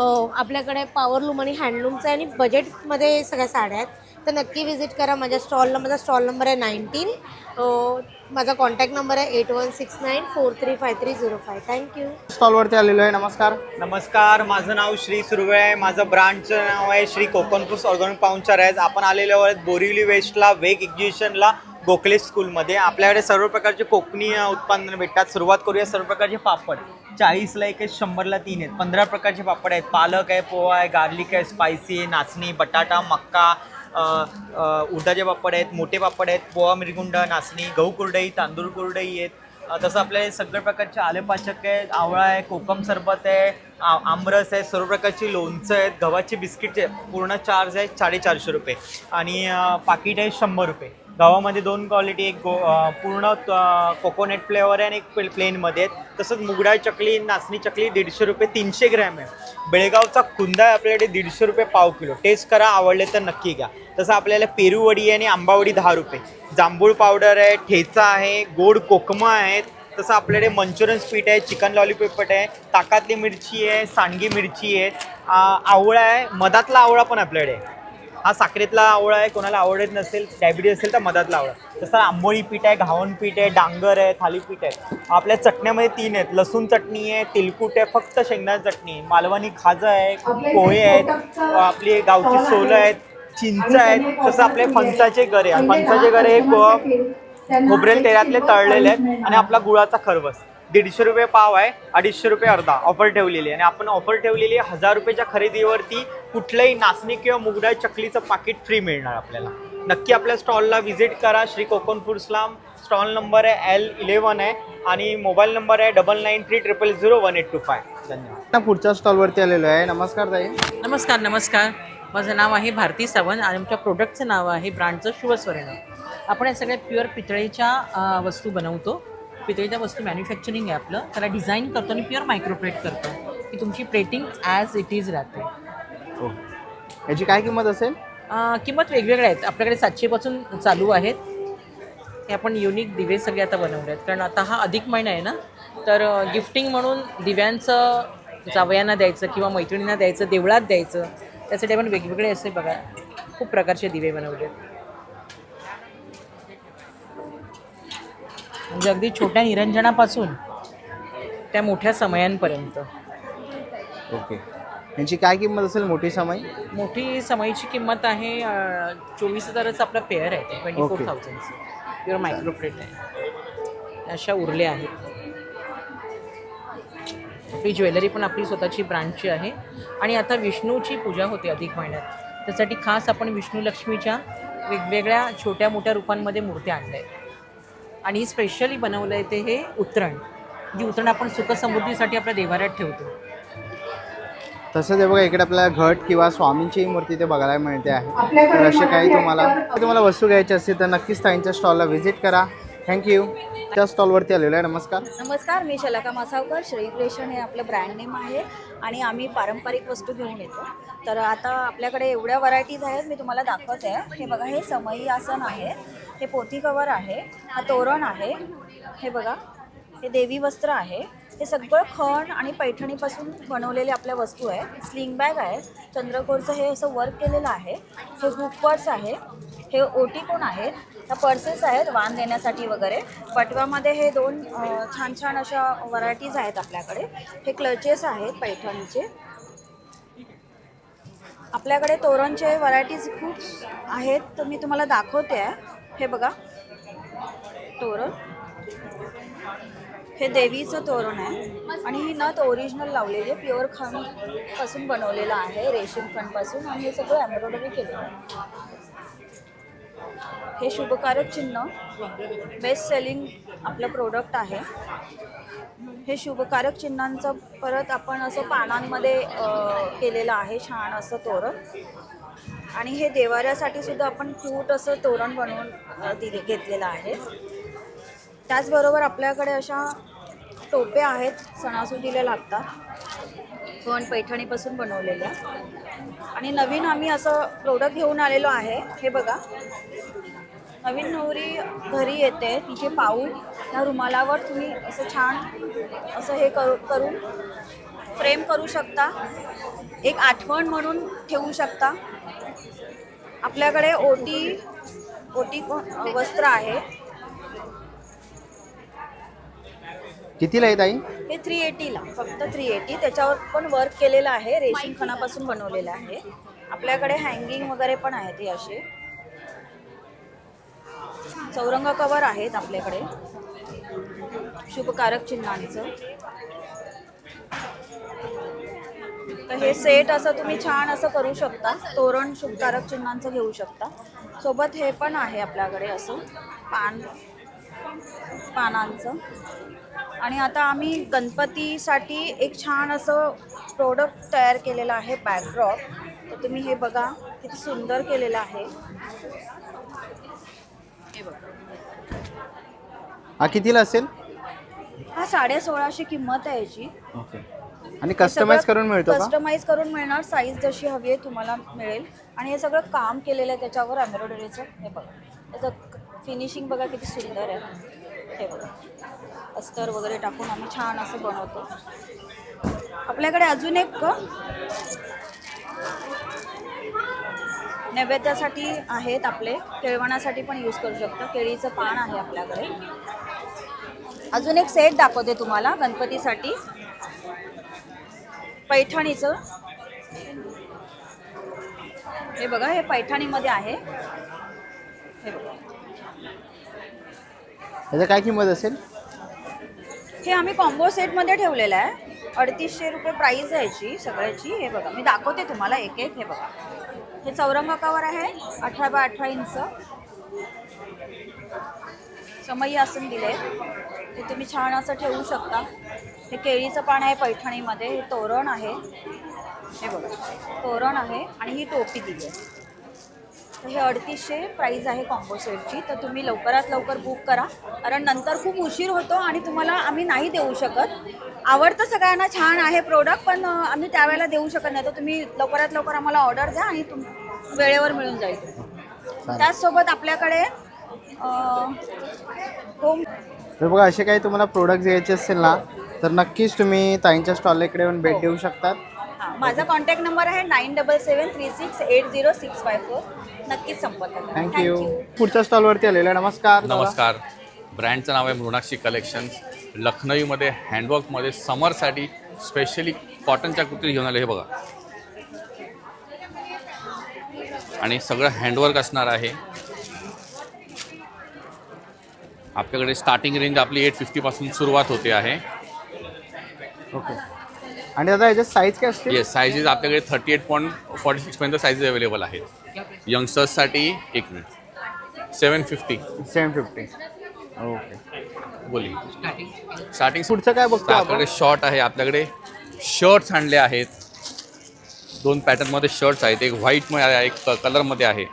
आपल्याकडे पॉवरलूम आणि हँडलूमचं आहे आणि बजेटमध्ये सगळ्या साड्या आहेत. तर नक्की व्हिजिट करा माझ्या स्टॉलला. माझा स्टॉल नंबर आहे 19. माझा कॉन्टॅक्ट नंबर आहे 8169435305. थँक्यू. स्टॉलवरती आलेलो आहे. नमस्कार. नमस्कार, माझं नाव श्री सुर्वे आहे. माझं ब्रँडचं नाव आहे श्री कोकण फूड्स ऑर्गॅनिक पाहुणचार आहे. आपण आलेलो आहोत बोरिवली वेस्टला वेग एक्झिबिशनला गोखले स्कूलमध्ये. आपल्याकडे सर्व प्रकारचे कोकणी उत्पादनं भेटतात. सुरुवात करूया सर्व प्रकारचे पापड. 40ला एक आहे, 100ला 3 आहेत. 15 प्रकारचे पापड आहेत. पालक आहे, पोहा आहे, गार्लिक आहे, स्पायसी आहे, नाचणी, बटाटा, मक्का, उडदाचे पापड आहेत, मोठे पापड आहेत, पोहा, मिरगुंड, नाचणी, गहू कुरडई, तांदूळ कुरडई आहेत. तसं आपले सगळ्या प्रकारचे आलेपाचक आहेत, आवळा आहे, कोकम सरबत आहे, आमरस आहे, सर्व प्रकारची लोणचं आहेत, गव्हाचे बिस्किटचे पूर्ण चार्ज आहे 450 रुपये आणि पाकिट आहे 100 रुपये. गव्हामध्ये 2 क्वालिटी, एक पूर्ण कोकोनट फ्लेवर आहे आणि एक प्लेनमध्ये आहेत. तसंच मुगडाळ चकली, नाचणी चकली 150 रुपये 300 ग्रॅम आहे. बेळगावचा खुंदा आहे आपल्याकडे 150 रुपये पाव किलो. टेस्ट करा, आवडले तर नक्की घ्या. तसं आपल्याला पेरूवडी आहे आणि आंबावडी 10 रुपये. जांभूळ पावडर आहे, ठेचा आहे, गोड कोकमा आहेत. तसं आपल्याकडे मंचुरियन स्वीट आहे, चिकन लॉलीपॉप आहे, ताकातली मिरची आहे, सांडगी मिरची आहे, आवळा आहे, मधातला आवळा पण आपल्याकडे आहे. हा साखरेतला आवळा आहे, कोणाला आवडत नसेल, डायबिटीज असेल तर मधातला आवळा. तसं आंबोळी पीठ आहे, घावन पीठ आहे, डांगर आहे, थालीपीठ आहे. आपल्या चटण्यामध्ये 3 आहेत. लसूण चटणी आहे, तिलकुट आहे, फक्त शेंगदाणा चटणी आहे, मालवणी खाजा आहे, पोहे आहेत, आपली गावची सोलं आहेत, चिंच आहेत. तसं आपले फणसाचे गरे आहे. फणसाचे गरे हे खोबरेल तेलातले तळलेले आहेत आणि आपला गुळाचा खरवस 150 रुपये पाव आहे, 250 रुपये अर्धा ऑफर ठेवलेली आहे. आणि आपण ऑफर ठेवलेली आहे 1000 रुपयेच्या खरेदीवरती कुठलंही नाचणी किंवा मुगडाळ चकलीचं पाकिट फ्री मिळणार आपल्याला. नक्की आपल्या स्टॉलला व्हिजिट करा. श्री कोकण फूड्सला स्टॉल नंबर आहे L11 आहे आणि मोबाईल नंबर आहे 9930001825. धन्यवाद. पुढच्या स्टॉलवरती आलेलो आहे. नमस्कार ताई. नमस्कार. माझं नाव आहे भारती सावंत आणि आमच्या प्रोडक्टचं नाव आहे ब्रँडचं शुभस्वर्ण. आपण या सगळ्या प्युअर पितळेच्या वस्तू बनवतो. पितळेच्या वस्तू मॅन्युफॅक्चरिंग आहे आपलं. त्याला डिझाईन करतो आणि प्युअर मायक्रोप्लेट करतो की तुमची प्लेटिंग ॲज इट इज राहते. हो, याची काय किंमत असेल? किंमत वेगवेगळ्या आहेत. आपल्याकडे 700पासून चालू आहेत. हे आपण युनिक दिवे सगळे आता बनवले आहेत, कारण आता हा अधिक महिना आहे ना, तर गिफ्टिंग म्हणून दिव्यांचं जावयांना द्यायचं किंवा मैत्रिणींना द्यायचं, देवळात द्यायचं, त्यासाठी आपण वेगवेगळे असे बघा खूप प्रकारचे दिवे बनवले आहेत. म्हणजे अगदी छोट्या निरंजनापासून त्या मोठ्या समयांपर्यंत. ओके, यांची काय किंमत असेल मोठी समय? मोठी समईची किंमत आहे 24,000चं आपला पेअर आहे. 24,000चं प्युअर मायक्रोप्लेट आहे. अशा उरल्या आहेत. आपली ज्वेलरी पण आपली स्वतःची ब्रँडची आहे. आणि आता विष्णूची पूजा होते अधिक महिन्यात, त्यासाठी खास आपण विष्णू लक्ष्मीच्या वेगवेगळ्या छोट्या मोठ्या रूपांमध्ये मूर्त्या आणल्या आहेत. आणि स्पेशली बनवलं आहे ते हे उतरण, जी उतरण आपण सुखसमृद्धीसाठी आपल्या देवाऱ्यात ठेवतो. तसंच हे बघा, इकडे आपल्याला घट किंवा स्वामींची मूर्ती ते बघायला मिळते आहे. तर असे काही तुम्हाला वस्तू घ्यायची असतील तर नक्कीच ताईंच्या स्टॉलला व्हिजिट करा. थँक्यू. त्या स्टॉलवरती आलेलो आहे. नमस्कार. नमस्कार, मी शलाका मासावकर. श्री क्रिएशन हे आपलं ब्रँड नेम आहे आणि आम्ही पारंपरिक वस्तू घेऊन येतो. तर आता आपल्याकडे एवढ्या व्हरायटीज आहेत, मी तुम्हाला दाखवते. हे बघा, हे समई आसन आहे, हे पोथी कवर आहे, हा तोरण आहे, हे बघा, हे देवी वस्त्र आहे. हे सगळं खण आणि पैठणीपासून बनवलेले आपल्या वस्तू आहेत. स्लिंग बॅग आहे, चंद्रकोरचं हे असं वर्क केलेलं आहे. हे हुक पर्स आहे, हे ओटी कोण आहेत, ह्या पर्सेस आहेत वाण देण्यासाठी वगैरे. पटव्यामध्ये हे 2 छान छान अशा व्हरायटीज आहेत आपल्याकडे. हे क्लचेस आहेत पैठणीचे. आपल्याकडे तोरणचे व्हरायटीज खूप आहेत, तर मी तुम्हाला दाखवते आहे. हे बघा, तोरण, हे देवीचं तोरण आहे आणि ही नथ ओरिजिनल लावलेली आहे, प्युअर खणपासून बनवलेलं आहे, रेशीम खणपासून. आणि हे सगळं एम्ब्रॉयडरी केलेलं आहे. हे शुभकारक चिन्ह बेस्ट सेलिंग आपलं प्रोडक्ट आहे. हे शुभकारक चिन्हांचं परत आपण असं पानांमध्ये केलेलं आहे, छान असं तोरण. आणि हे देवाऱ्यासाठी सुद्धा आपण क्यूट असं तोरण बनवून घेतलेलं आहे. त्याचबरोबर आपल्याकडे अशा टोप्या आहेत, सणासुदीला लागतात, पण पैठणीपासून बनवलेल्या. आणि नवीन आम्ही असं प्रोडक्ट घेऊन आलेलो आहे. हे बघा, नवीन नवरी घरी येते, तिचे पाऊल त्या रुमालावर तुम्ही असं छान असं हे करून फ्रेम करू शकता, एक आठवण म्हणून ठेवू शकता. आपल्याकडे ओटी वस्त्र आहे. कितीला आहे ताई? हे 380ला, फक्त 380. त्याच्यावर पण वर्क केलेलं आहे, रेशीम खणापासून बनवलेलं आहे. आपल्याकडे हँगिंग वगैरे पण आहेत. हे असे चौरंग कवर आहेत आपल्याकडे शुभकारक चिन्हांचं. तर हे सेट असं तुम्ही छान असं करू शकता, तोरण शुभकारक चिन्हांचं घेऊ शकता. सोबत हे पण आहे आपल्याकडे असं पानांचं. आणि आता आम्ही गणपतीसाठी एक छान असं प्रोडक्ट तयार केलेलं आहे, बॅकड्रॉप. तर तुम्ही हे बघा, किती सुंदर केलेलं आहे. हे बघा, हा कितीला असेल? हा 1650 किंमत आहे याची. ओके. आणि कस्टमाइज करून मिळतो का? कस्टमाइज करून मिळणार, साईज जशी हवी आहे तुम्हाला मिळेल. आणि हे सगळं काम केलेलं आहे त्याच्यावर एम्ब्रॉयडरीचं. हे बघा, त्याचं फिनिशिंग बघा किती सुंदर आहे. हे बघा, अस्तर वगैरे टाकून आम्ही छान असं बनवतो. आपल्याकडे अजून एक नैवेद्यासाठी आहेत आपले, केळवणासाठी पण यूज करू शकता. केळीचं पान आहे आपल्याकडे. अजून एक सेट दाखवते तुम्हाला गणपतीसाठी, पैठणीचं. हे बघा, हे पैठणीमध्ये आहे. हे बघा, याची काय किंमत असेल? हे आम्ही कॉम्बो सेटमध्ये ठेवलेलं आहे. 3800 रुपये प्राईस आहे याची सगळ्याची. हे बघा, मी दाखवते तुम्हाला एक एक. हे बघा, हे चौरंग कवर आहे, 18 बाय 18 इंच. समई आसन दिले, ते तुम्ही छान असं ठेवू शकता. हे केळीचं पान आहे पैठणीमध्ये. हे तोरण आहे. हे बघा तोरण आहे आणि ही टोपी दिली आहे. तर हे 3800 प्राईस आहे कॉम्बो सेटची. तर तुम्ही लवकरात लवकर बुक करा, कारण नंतर खूप उशीर होतो आणि तुम्हाला आम्ही नाही देऊ शकत. आवडतं सगळ्यांना, छान आहे प्रोडक्ट, पण आम्ही त्यावेळेला देऊ शकत नाही. तर तुम्ही लवकरात लवकर आम्हाला ऑर्डर द्या आणि वेळेवर मिळून जाईल. त्याचसोबत आपल्याकडे होम तर बघा असे काही तुम्हाला प्रोडक्ट घ्यायचे असेल ना तर नक्कीच तुम्ही ताईंच्या स्टॉल इकडे येऊन भेट देऊ शकतात. माझा कॉन्टॅक्ट नंबर आहे 9773680654. नक्कीच संपर्क करा. थँक्यू. पुढच्या स्टॉलवरती आलेला नमस्कार. नमस्कार. ब्रँडचं नाव आहे मृणाक्षी कलेक्शन्स. लखनऊमध्ये हँडवर्कमध्ये समरसाठी स्पेशली कॉटनच्या कुर्ती घेऊन आले. हे बघा, आणि सगळं हँडवर्क असणार आहे. आपल्याकडे स्टार्टिंग रेंज आपली 850 पासून सुरुवात होते आहे. ओके. आणि दादा याच्यात साईज काय असते? येस, साईजेस आपल्याकडे 38.46 पर्यंत साईजेस अवेलेबल आहेत. यंगस्टर्ससाठी 750. ओके. बोली स्टार्टिंग. पुढचं काय बघतो आपण? आपल्याकडे शॉर्ट आहे. आपल्याकडे शर्ट्स आणले आहेत. 2 पॅटर्नमध्ये शर्ट्स आहेत. एक व्हाईटमध्ये आहे, एक कलरमध्ये आहे.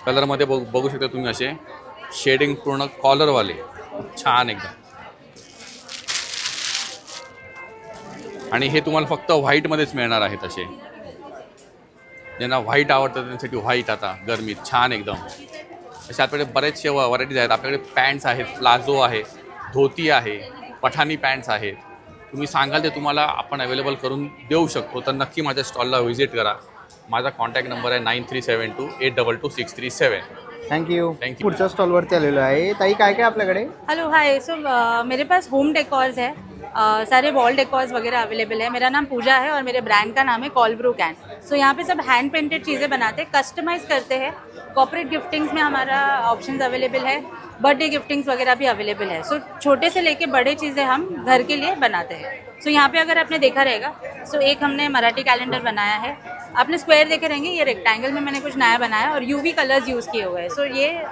कलरमध्ये बघू शकता तुम्ही असे शेडिंग पूर्ण कॉलरवाले छान एकदम. आणि हे तुम्हाला फक्त व्हाईटमध्येच मिळणार आहेत. असे ज्यांना व्हाईट आवडतं त्यांच्यासाठी व्हाईट आता गरमीत छान एकदम. असे आपल्याकडे बरेचसे व्हरायटीज आहेत. आपल्याकडे पॅन्ट्स आहेत, प्लाझो आहे, धोती आहे, पठाणी पॅन्ट्स आहेत. तुम्ही सांगाल ते तुम्हाला आपण अवेलेबल करून देऊ शकतो. तर नक्की माझ्या स्टॉलला व्हिजिट करा. माझा कॉन्टॅक्ट नंबर आहे 9372822637. थँक्यू. पुढच्या स्टॉलवरती आलेलो आहे. ताई काय काय आपल्याकडे? Hello hi. सो मेरे पास होम डेकोर्स है, सारे वॉल डेकोर्स वगैरह अवेलेबल है. मेरा नाम पूजा है और मेरे ब्रांड का नाम है कॉलब्रू कैन. सो यहाँ पे सब हैंड पेंटेड चीज़ें बनाते हैं, कस्टमाइज़ करते हैं. कॉर्पोरेट गिफ्टिंग्स में हमारा ऑप्शंस अवेलेबल है, बर्थडे गिफ्टिंग्स वगैरह भी अवेलेबल है. सो छोटे से लेके बड़े चीज़ें हम घर के लिए बनाते हैं. सो यहाँ पे अगर आपने देखा रहेगा, सो एक हमने मराठी कैलेंडर बनाया है. आपने स्क्वायर देखे रहेंगे, ये रेक्टेंगल में मैंने कुछ नया बनाया और यूवी कलर्स यूज़ किए हुए हैं. सो ये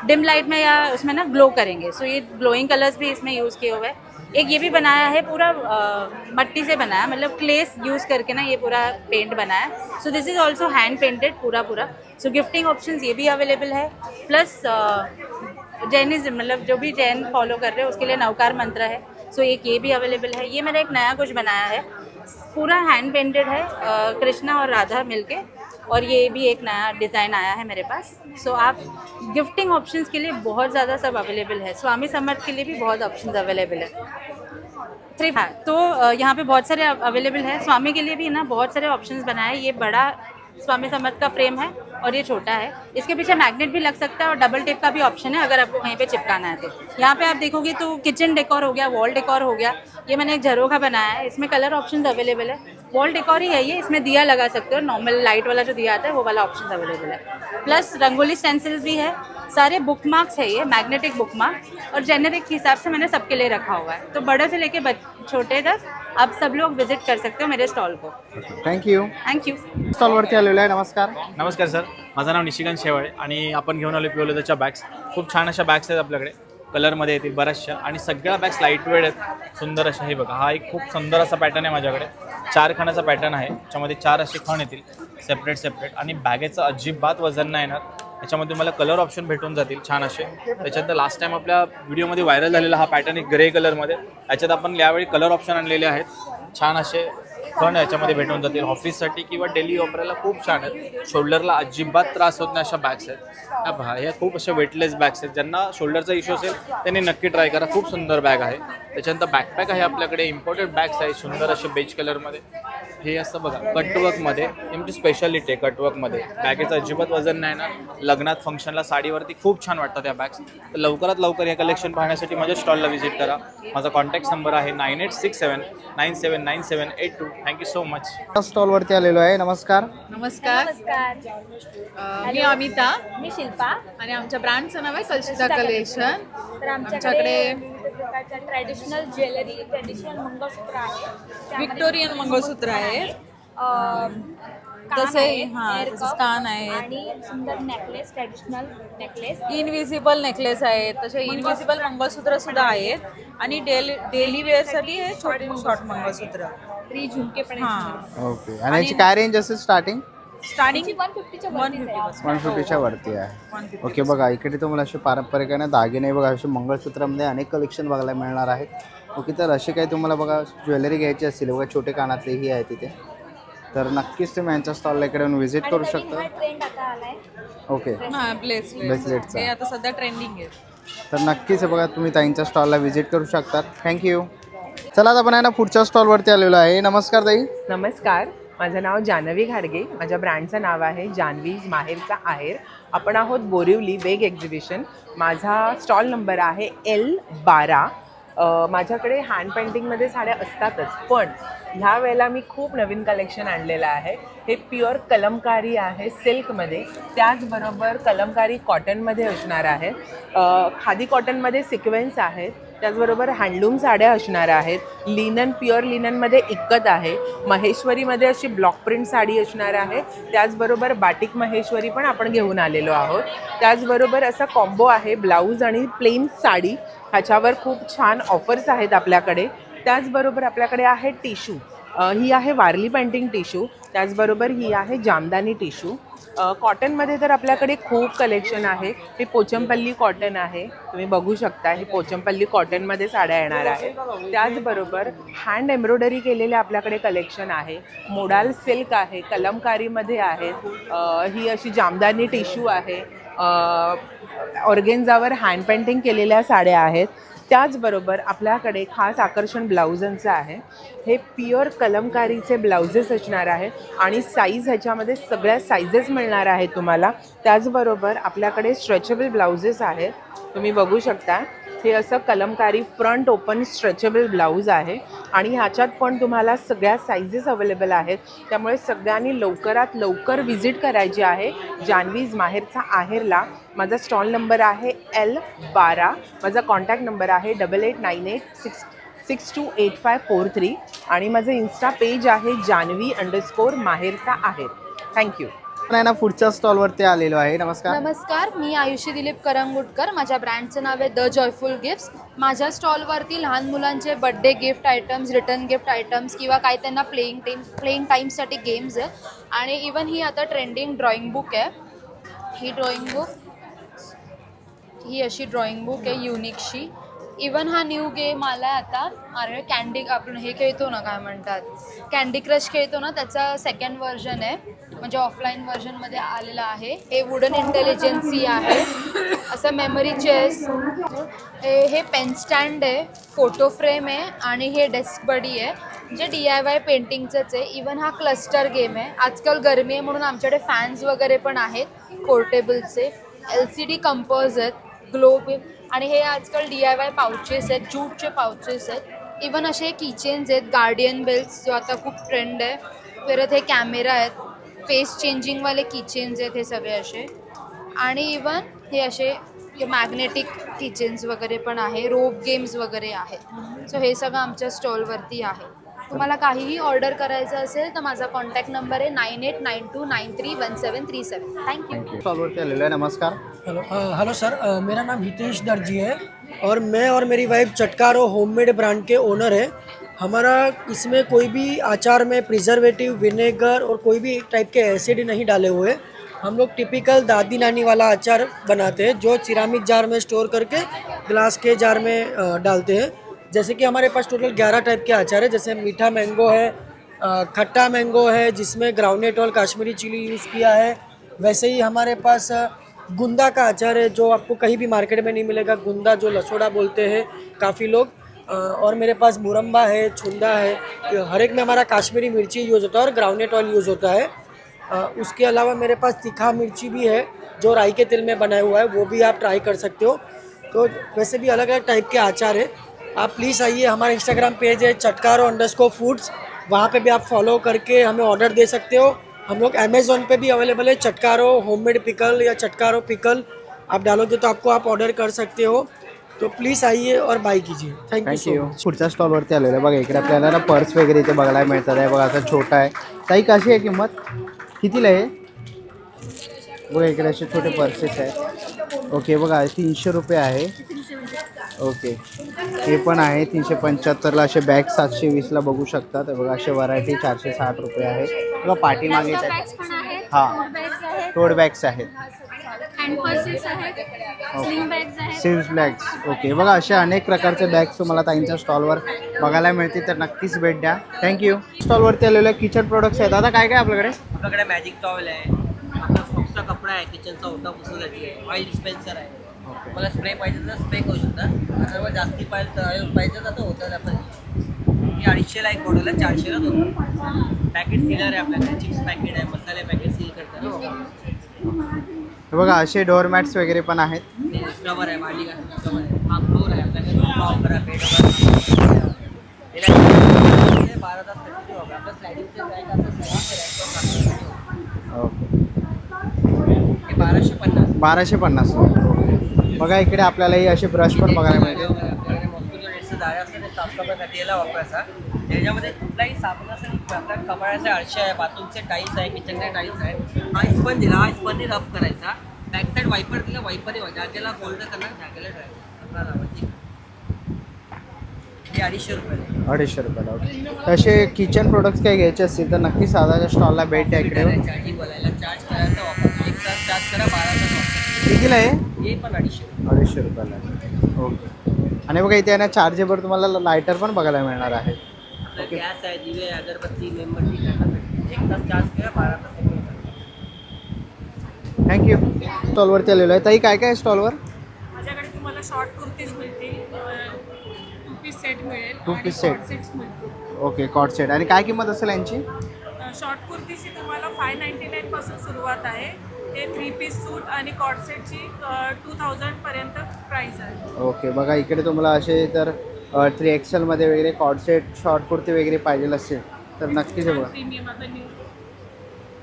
डिम लाइट में या उसमें ना ग्लो करेंगे. सो ये ग्लोइंग कलर्स भी इसमें यूज़ किए हुए हैं. एक ये भी बनाया है पूरा मट्टी से बनाया, मतलब क्लेस यूज़ करके ना ये पूरा पेंट बनाया. So this is also hand painted पूरा. सो गिफ्टिंग ऑप्शंस ये भी अवेलेबल है. प्लस जैनिज्म, मतलब जो भी जैन फॉलो कर रहे हैं उसके लिए नवकार मंत्र है. सो एक ये भी अवेलेबल है. ये मैंने एक नया कुछ बनाया है, पूरा हैंड पेंटेड है, कृष्णा और राधा मिलके. और ये भी एक नया डिज़ाइन आया है मेरे पास. सो आप गिफ्टिंग ऑप्शंस के लिए बहुत ज़्यादा सब अवेलेबल है. स्वामी समर्थ के लिए भी बहुत ऑप्शंस अवेलेबल है. हाँ, तो यहाँ पे बहुत सारे अवेलेबल है. स्वामी के लिए भी ना बहुत सारे ऑप्शंस बनाए. ये बड़ा स्वामी समर्थ का फ्रेम है और ये छोटा है. इसके पीछे मैग्नेट भी लग सकता है और डबल टेप का भी ऑप्शन है अगर आपको कहीं पे चिपकाना है तो. यहाँ पे आप देखोगे तो किचन डेकोर हो गया, वॉल डेकोर हो गया. ये मैंने एक झरोखा बनाया है, इसमें कलर ऑप्शंस अवेलेबल है. वॉल डेकोर ही है ये, इसमें दिया लगा सकते हो. नॉर्मल लाइट वाला जो दिया आता है वो वाला ऑप्शन अवेलेबल है. प्लस रंगोली स्टेंसिल्स भी है. सारे बुक मार्क्स है, ये मैग्नेटिक बुक मार्क, और जेनेरिक के हिसाब से मैंने सबके लिए रखा हुआ है. तो बड़े से लेके छोटे तक आप सब लोग विजिट कर सकते हो मेरे स्टॉल को. थँक्यू. स्टॉलवरती आलेलो आहे. नमस्कार. नमस्कार सर, माझं नाव निशिकांत शेवाळे आणि आपण घेऊन आलो प्युअर लेदरच्या बॅग्स. खूप छान अशा बॅग्स आहेत आपल्याकडे, कलरमध्ये येतील बऱ्याचशा, आणि सगळ्या बॅग्स लाईट वेट आहेत, सुंदर अशा. हे बघा, हा एक खूप सुंदर असा पॅटर्न आहे माझ्याकडे. 4 खणाचा पॅटर्न आहे, त्याच्यामध्ये 4 असे खण येतील सेपरेट, आणि बॅगेचं अजिबात वजन नाही येणार. याच्यामध्ये तुम्हाला कलर ऑप्शन भेटून जातील छान असे. त्याच्यानंतर लास्ट टाईम आपल्या व्हिडिओमध्ये व्हायरल झालेला हा पॅटर्न एक ग्रे कलरमध्ये, याच्यात आपण यावेळी कलर ऑप्शन आणलेले आहेत. छान असे खण याच्यामध्ये भेटून जातील. ऑफिससाठी किंवा डेली वापरायला खूप छान आहेत. शोल्डरला अजिबात त्रास होत नाही अशा बॅग्स आहेत. ह्या खूप अशा वेटलेस बॅग्स आहेत. ज्यांना शोल्डरचा इश्यू असेल त्यांनी नक्की ट्राय करा. खूप सुंदर बॅग आहे. त्याच्यानंतर बॅकपॅक आहे आपल्याकडे, इम्पोर्टेड बॅग्स आहे सुंदर असे बेज कलरमध्ये. हे असं बघा कटवर्कमध्ये, तुमची स्पेशालिटी आहे कटवर्कमध्ये. बॅगेचं अजिबात वजन नाही ना. लग्नात फंक्शनला साडीवरती खूप छान वाटतात या बॅग्स. तर लवकरात लवकर हे कलेक्शन पाहण्यासाठी माझ्या स्टॉलला व्हिजिट करा. माझा कॉन्टॅक्ट नंबर आहे 9867979782. Thank you so much. स्टॉलवरती आलेलो आहे. नमस्कार. नमस्कार. मी अमिता. मी शिल्पा. आणि आमच्या ब्रँडचं नाव आहे कलशिता कलेक्शन. तर आमच्याकडे ट्रॅडिशनल ज्वेलरी, ट्रॅडिशनल मंगळसूत्र आहे, विक्टोरियन मंगळसूत्र आहेत, तसे कान आहेत, आणि सुंदर necklace, traditional necklace, invisible necklace आहेत, तसे इनविजिबल मंगळसूत्र सुद्धा आहेत, आणि डेली वेअरसाठी हे छोटे शॉर्ट मंगळसूत्र. कात्री झुमके पण आहेत. ओके. आणि याची काय रेंज असेल स्टार्टिंग? स्टार्टिंग 150च्या वरती आहे. 150च्या वरती आहे. ओके बघा इकडे तुम्हाला असे पारंपरिक आहे ना दागिने बघा असे मंगळसूत्रामध्ये अनेक कलेक्शन बघायला मिळणार आहेत. ओके तर असे काही तुम्हाला बघा ज्वेलरी घ्यायची असतील बघा छोटे कानातलेही आहे तिथे तर नक्कीच तुम्ही यांच्या स्टॉलला इकडे येऊन व्हिजिट करू शकता. ओके ब्रेसलेटचा हे आता सध्या ट्रेंडिंग आहे. तर नक्कीच हे बघा तुम्ही ताईंच्या स्टॉलला व्हिजिट करू शकतात. थँक्यू. चला आता आपण आहे ना पुढच्या स्टॉलवरती आलेलो आहे. नमस्कार ताई. नमस्कार, माझं नाव जान्हवी घाडगे. माझ्या ब्रँडचं नाव आहे जान्हवीज माहेरचा आहेर. आपण आहोत बोरिवली वेग एक्झिबिशन. माझा स्टॉल नंबर आहे L12. माझ्याकडे हँड पेंटिंगमध्ये साड्या असतातच, पण ह्या वेळेला मी खूप नवीन कलेक्शन आणलेलं आहे. हे प्युअर कलमकारी आहे सिल्कमध्ये, त्याचबरोबर कलमकारी कॉटनमध्ये असणार आहे. खादी कॉटनमध्ये सिक्वेन्स आहेत, त्याचबरोबर हँडलूम साड्या असणार आहेत. लिनन प्युअर लिननमध्ये इक्कत आहे. महेश्वरीमध्ये अशी ब्लॉक प्रिंट साडी असणार आहे. त्याचबरोबर बाटिक महेश्वरी पण आपण घेऊन आलेलो आहोत. त्याचबरोबर असा कॉम्बो आहे ब्लाऊज आणि प्लेन साडी, ह्याच्यावर खूप छान ऑफर्स आहेत आपल्याकडे. त्याचबरोबर आपल्याकडे आहे टिशू. ही आहे वारली पेंटिंग टिशू, त्याचबरोबर ही आहे जामदानी टिशू. कॉटनमध्ये तर आपल्याकडे खूप कलेक्शन आहे. हे पोचमपल्ली कॉटन आहे, तुम्ही बघू शकता. हे पोचमपल्ली कॉटनमध्ये साड्या येणार आहेत. त्याचबरोबर हँड एम्ब्रॉयडरी केलेले आपल्याकडे कलेक्शन आहे. मोडाल सिल्क आहे, कलमकारीमध्ये आहेत. ही अशी जामदानी टिशू आहे. ऑर्गेन्झावर हँड पेंटिंग केलेल्या साड्या आहेत. त्याचबरोबर आपल्याकडे खास आकर्षण ब्लाउजांचं आहे. हे प्युअर कलमकारीचे ब्लाउजेस असणार आहेत आणि साईज ह्याच्यामध्ये सगळ्या साईजेस मिळणार आहेत तुम्हाला. त्याचबरोबर आपल्याकडे स्ट्रेचेबल ब्लाउजेस आहेत, तुम्ही बघू शकता. हे असं Kalamkari front open stretchable blouse आहे आणि ह्याच्यात पण तुम्हाला सगळ्या साईजेस अवेलेबल आहेत. त्यामुळे सगळ्यांनी लवकरात लवकर व्हिजिट करायची आहे जान्हवीज माहेरचा आहेरला. माझा स्टॉल नंबर आहे L12. माझा कॉन्टॅक्ट नंबर आहे 8898628543 आणि माझं इन्स्टा पेज आहे जान्हवी_माहेरचा आहेर. थँक्यू. आपण ना पुढच्या स्टॉलवरती आलेलो आहे. नमस्कार. नमस्कार, मी आयुषी दिलीप करंगुटकर. माझ्या ब्रँडचं नाव आहे द जॉयफुल गिफ्ट्स. माझ्या स्टॉलवरती लहान मुलांचे birthday gift items, return gift items किंवा काही त्यांना प्लेइंग टाईमसाठी गेम्स आहे. आणि इवन ही आता ट्रेंडिंग ड्रॉइंग बुक आहे. ही अशी ड्रॉइंग बुक आहे युनिकशी. इवन हा न्यू गेम आला आहे आता. अरे कँडी आपण हे खेळतो ना, काय म्हणतात, कँडी क्रश खेळतो ना, त्याचा सेकंड व्हर्जन आहे, म्हणजे ऑफलाईन व्हर्जनमध्ये आलेला आहे. हे वुडन इंटेलिजन्सी आहे. असं मेमरी चेस. हे पेन स्टँड आहे, फोटो फ्रेम आहे आणि हे डेस्क बडी आहे, म्हणजे DIY पेंटिंगचंच आहे. इवन हा क्लस्टर गेम आहे. आजकाल गरमी आहे म्हणून आमच्याकडे फॅन्स वगैरे पण आहेत पोर्टेबलचे. LCD कंपोज आहेत, ग्लोब. आणि हे आजकाल DIY पाउचेस आहेत, जूटचे पाउचेस आहेत. इवन असे किचेन्स आहेत, गार्डियन बेल्स जो आता खूप ट्रेंड आहे. परत हे कॅमेरा आहेत, फेस चेंजिंगवाले किचेन्स आहेत हे सगळे असे. आणि इवन हे असे मॅग्नेटिक किचन्स वगैरे पण आहे. रोप गेम्स वगैरे आहेत. सो हे सगळं आमच्या स्टॉलवरती आहे. तुम्हाला काहीही ऑर्डर करायचं असेल तर माझा कॉन्टॅक्ट नंबर आहे 9892931737. Thank you. नमस्कार. हेलो सर, मेरा नाम हितेश दर्जी है और मैं और मेरी वाइफ चटकारो होममेड ब्रांड के ओनर है. हमारा इसमें कोई भी अचार में प्रिजर्वेटिव, विनेगर और कोई भी टाइप के एसिड नहीं डाले हुए. हम लोग टिपिकल दादी नानी वाला अचार बनाते हैं जो सिरामिक जार में स्टोर करके ग्लास के जार में डालते हैं. जैसे कि हमारे पास टोटल 11 टाइप के अचार है. जैसे मीठा मैंगो है, खट्टा मैंगो है जिसमें ग्राउंडनट और काश्मीरी चिली यूज़ किया है. वैसे ही हमारे पास गुंदा का अचार है जो आपको कहीं भी मार्केट में नहीं मिलेगा. गुंदा जो लसोड़ा बोलते हैं काफ़ी लोग. और मेरे पास मुरम्बा है, छुंदा है. हर एक में हमारा काश्मीरी मिर्ची यूज़ होता है और ग्राउंडनट ऑयल यूज़ होता है. उसके अलावा मेरे पास तीखा मिर्ची भी है जो राई के तेल में बनाया हुआ है, वो भी आप ट्राई कर सकते हो. तो वैसे भी अलग अलग टाइप के अचार है. आप प्लीज़ आइए. हमारा इंस्टाग्राम पेज है चटकारो_फूड्स. वहाँ पे भी आप फॉलो करके हमें ऑर्डर दे सकते हो. हम लोग अमेज़ॉन पे भी अवेलेबल है. चटकारो होममेड पिकल या चटकारो पिकल आप डालोगे तो आपको आप ऑर्डर कर सकते हो. तो प्लीज आइए और बाय कीजिए. Thank you so much. पुढच्या स्टॉलवरती आलेलं आहे बघा. इकडे आपल्याला ना पर्स वगैरे इथे बघायला मिळतात आहे बघा. असा छोटा आहे. ताई कशी आहे किंमत, कितीला आहे बघा. इकडे असे छोटे पर्सेस आहेत. ओके बघा 300 रुपये आहे. ओके, हे पण आहे 375ला. असे बॅग 720ला बघू शकता. तर बघा असे व्हरायटी 460 रुपये आहे. बघा पाठीमागे हां टोट बॅग्स आहेत, हँड पर्सेस आहेत, स्लिंग बॅग्स आहेत. सिल्स बॅग्स. ओके, बघा असे अनेक प्रकारचे बॅग्स तुम्हाला ताईंच्या स्टॉलवर बघायला मिळतील. तर नक्कीच भेट द्या. थँक्यू. स्टॉलवरती आलेले किचन प्रोडक्ट्स आहेत. आता काय काय आपल्याकडे? आपल्याकडे मॅजिक टॉवेल आहे, आपला फॉक्सचा कपडा आहे, किचनचा ओटा पुसण्यासाठी आहे, ऑइल डिस्पेन्सर आहे. मला स्प्रे पाहिजे तर स्प्रे करू शकता. सर्व जास्ती पाहिजे तर होतं आपण. हे 250ला एक बॉटल आहे, 400ला 2. पॅकेट सीलर आहे आपल्याकडे, चिप्स पॅकेट आहे, मसाले पॅकेट सील करतात. हे बघा असे डोअरमॅट्स वगैरे पण आहेत. स्क्रबर आहे, भांडी स्क्रबर आहे, हा फ्लोर आहे आपल्याकडे. फ्लॉवर करा, बेड वगैरे 12 तास कंटिन्यू आहे. आपलं स्लायडिंगचे रॅक असं ओके, हे 1250. बघा इकडे आपल्यालाही असे ब्रश पण बघायला मिळते. आपल्याकडे मॉस्किटो नेटचं जाळं असतं, ते साफसफाईसाठी याला वापरायचा. त्याच्यामध्ये कुठलाही साबण असेल, आपल्या कपाळाचे आरसे आहे, बाथरूमचे टाईल्स आहे, किचनचे टाईल्स आहे. हा स्पंज दिला, हा स्पंजने रफ करायचा. बॅक साईड वायपर दिला, वायपरने जागेला फोल्ड करणार, जागेला ड्राय लावायची. हे 250 रुपये. 250 रुपयाला. ओके, असे किचन प्रोडक्ट्स काही घ्यायचे असतील तर नक्की साधाच्या स्टॉलला भेट द्या. इकडे चार्जिंग बोलायला चार्ज करायचा वापर, 1 तास चार्ज करा, 12 तास वापर. कितीला आहे? हे पण 250. 250 रुपयाला. ओके, आणि बघा इथे ना चार्जेबल तुम्हाला लायटर पण बघायला मिळणार आहे. आपलं गॅस आहे, दिवे, अगरबत्ती, मेणबत्ती करणार. 1 तास चार्ज करा, 12 तास. थँक्यू. स्टॉलवरती आलेलो आहे. ताई काय काय आहे स्टॉलवर? माझ्याकडे तुम्हाला शॉर्ट कुर्तीज मिळतील, 2 पीस सेट मिळेल, 2 पीस सेट. सेट्स मिळतील. Okay, cot set. आणि काय किंमत असेल यांची? शॉर्ट कुर्तीची तुम्हाला 599 पासून सुरुवात आहे. हे 3 पीस सूट आणि कॉट सेटची 2000 पर्यंत प्राइस आहे. ओके, बघा इकडे तुम्हाला असे तर 3XL मध्ये वगैरे कॉट सेट, शॉर्ट कुर्ती वगैरे पाहिजे असेल तर नक्कीच बघा. प्रीमियम आता न्यू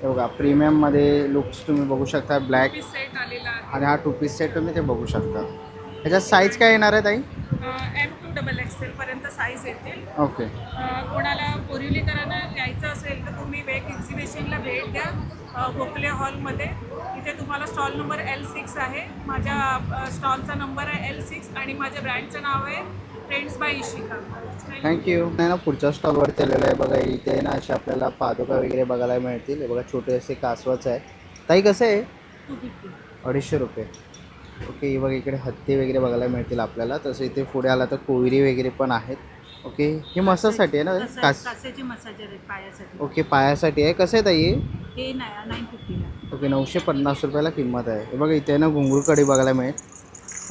हे बघा प्रीमियममध्ये लुक्स तुम्ही बघू शकता. ब्लॅक पीस सेट आलेला आहे. आणि हा 2 पीस सेट तुम्ही ते बघू शकता. ह्याच्यात साईज काय येणार आहे ताई? M2XL पर्यंत साईज येतील. ओके, कोणाला बोरिवलीकरांना यायचं असेल तर तुम्ही वेग एक्झिबिशनला भेट द्या, गोखले हॉलमध्ये. इथे तुम्हाला स्टॉल नंबर L6 आहे. माझ्या स्टॉलचा नंबर आहे L6 आणि माझ्या ब्रँडचं नाव आहे फ्रेंड्स बाय इशिका. थँक्यू. नाही ना, पुढच्या स्टॉलवरती आलेलं आहे. बघा इथे ना असे आपल्याला पादुका वगैरे बघायला मिळतील. हे बघा छोटे असे कासवाचं आहे. ताई कसं आहे? 250 रुपये. ओके, हे बघा इकडे हत्ती वगैरे बघायला मिळतील आपल्याला. तसं इथे पुढे आला तर कोयरी वगैरे पण आहेत. ओके, हे मसाजसाठी आहे ना? कासेचे मसाजर आहेत पायासाठी. ओके, पायासाठी आहे. कसं आहे ताई? हे 950ला. ओके, 950 रुपयाला किंमत आहे. हे बघा इथे ना घुंगरू कडी बघायला मिळेल.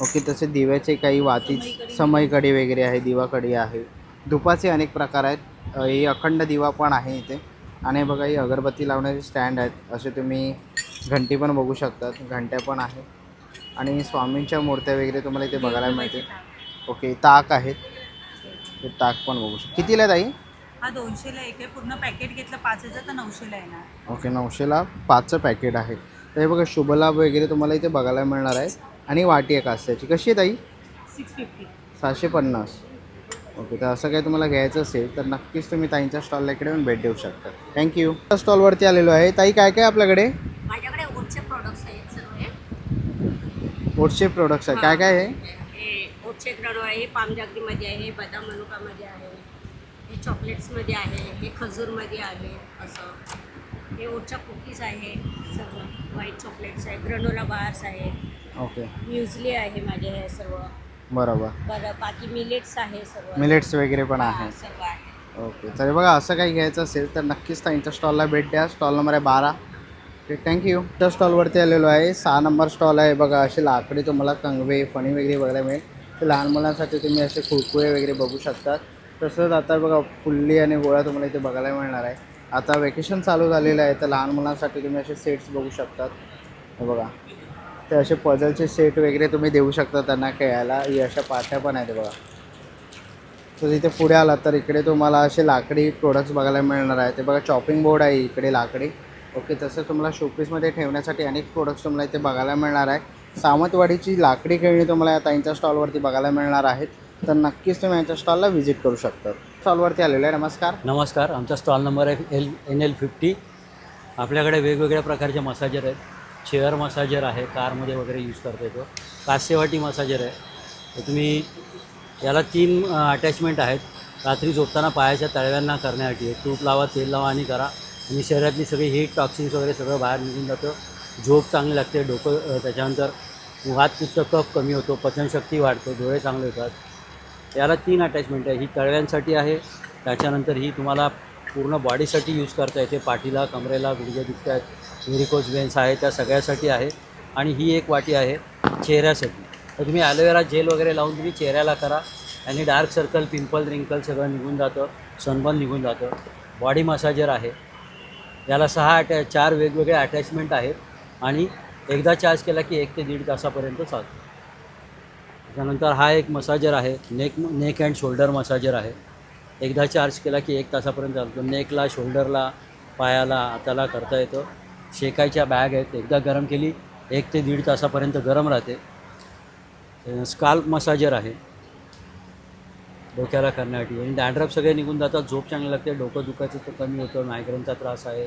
ओके, तसे दिव्याचे काही वाती, समय कडी वगैरे आहे, दिवा कडी आहे, धुपाचे अनेक प्रकार आहेत. हे अखंड दिवा पण आहे इथे. आणि बघा ही अगरबत्ती लावण्याचे स्टँड आहेत. असे तुम्ही घंटी पण बघू शकतात, घंट्या पण आहेत. आणि स्वामींच्या मूर्त्या वगैरे तुम्हाला इथे बघायला मिळते. ओके, ताक आहेत, ते ताक पण बघू शकतो. कितीला आहे ताई? हा 200ला एक आहे. पूर्ण पॅकेट घेतलं 5चं तर 900ला येणार. ओके, 900ला 5चं पॅकेट आहे. तर हे बघा शुभलाभ वगैरे तुम्हाला इथे बघायला मिळणार आहे. आणि वाटी आहे कास्याची. कशी आहे ताई? 650. 750. ओके, तर असं काही तुम्हाला घ्यायचं असेल तर नक्कीच तुम्ही ताईंच्या स्टॉलला इकडे येऊन भेट देऊ शकता. थँक्यू. स्टॉलवरती आलेलो आहे. ताई काय काय आपल्याकडे? माझ्याकडे ओटचे प्रोडक्ट्स आहेत सर्व. ओटचे प्रोडक्ट्स आहे. काय काय आहे? हे ओटचे लाडू आहे, पामजागरीमध्ये आहे, बदाम मनुकामध्ये आहे, हे चॉकलेट्समध्ये आहे, हे खजूरमध्ये आहे. असं हे ओटच्या कुकीज आहे सर्व. व्हाईट चॉकलेट्स आहे, ग्रनोला बार्स आहे. ओके, म्युझली आहे माझे हे सर्व. बरोबर. बरं, बाकी मिलेट्स आहे सर्व. मिलेट्स वगैरे पण आहे. सर्व आहे. ओके, तर बघा असं काही घ्यायचं असेल तर नक्कीच ताईंच्या स्टॉलला भेट द्या. स्टॉल नंबर आहे 12. Okay, thank you. त्या स्टॉलवरती आलेलो आहे. 6 नंबर स्टॉल आहे. बघा असे लाकडी तुम्हाला कंगवे, फणी वगैरे बघायला मिळेल. तर लहान मुलांसाठी तुम्ही असे कुरकुरे वगैरे बघू शकता. तसंच आता बघा फुल्ली आणि गोळा तुम्हाला इथे बघायला मिळणार आहे. आता वेकेशन चालू झालेलं आहे तर लहान मुलांसाठी तुम्ही असे सेट्स बघू शकतात. हे बघा ते असे पझलचे सेट वगैरे तुम्ही देऊ शकता त्यांना खेळायला. ही अशा पाट्या पण आहेत बघा. तर इथे पुढे आलात तर इकडे तुम्हाला असे लाकडी प्रोडक्ट्स बघायला मिळणार आहे. ते बघा चॉपिंग बोर्ड आहे इकडे लाकडी. ओके, तसं तुम्हाला शोपीसमध्ये ठेवण्यासाठी अनेक प्रोडक्ट्स तुम्हाला इथे बघायला मिळणार आहे. सावंतवाडीची लाकडी खेळणी तुम्हाला या ताईंच्या स्टॉलवरती बघायला मिळणार आहेत. तर नक्कीच तुम्ही यांच्या स्टॉलला व्हिजिट करू शकता. स्टॉलवरती आलेलो आहे. नमस्कार. नमस्कार. आमचा स्टॉल नंबर आहे NL50. आपल्याकडे वेगवेगळ्या प्रकारचे मसाजर आहेत. चेअर मसाजर आहे, कारमध्ये वगैरे यूज करता येतो. कास्यवाटी मसाजर आहे, तर तुम्ही याला 3 अटॅचमेंट आहेत. रात्री झोपताना पायाच्या तळव्यांना करण्यासाठी तूप लावा, तेल लावा आणि करा. आणि शरीरातली सगळी हीट टॉक्सिन्स वगैरे सगळं बाहेर निघून जातं. झोप चांगली लागते, डोकं त्याच्यानंतर वात पित्त कफ कमी होतो, पचनशक्ती वाढते, डोळे चांगले होतात. याला 3 अटॅचमेंट आहे. ही तळव्यांसाठी आहे, त्याच्यानंतर ही तुम्हाला पूर्ण बॉडीसाठी यूज करता येते. पाठीला, कमरेला, गुडघे दुखत आहेत, व्हेरिकोज वेन्स आहे, त्या सगळ्यासाठी आहे. आणि ही एक वाटी आहे चेहऱ्यासाठी. तर तुम्ही ॲलोवेरा जेल वगैरे लावून तुम्ही चेहऱ्याला करा आणि डार्क सर्कल, पिंपल, रिंकल सगळं निघून जातं, सनबर्न निघून जातं. बॉडी मसाजर आहे. याला 4 वेगवेगळे अटॅचमेंट आहेत आणि एकदा चार्ज केला की 1 ते 1.5 तासापर्यंत चालतो. त्यानंतर हा एक मसाजर आहे, नेक अँड शोल्डर मसाजर आहे. एकदा चार्ज केला की 1 तासापर्यंत चालतो. नेकला, शोल्डरला, पायाला, हाताला करता येतं. शेकायच्या बॅग आहेत, एकदा गरम केली 1 ते 1.5 तासापर्यंत गरम राहते. स्काल्प मसाजर आहे डोक्याला करण्यासाठी. आणि डॅन्ड्रफ सगळे निघून जातात, झोप चांगली लागते, डोकं दुखायचं तर कमी होतं, मायग्रेनचा त्रास आहे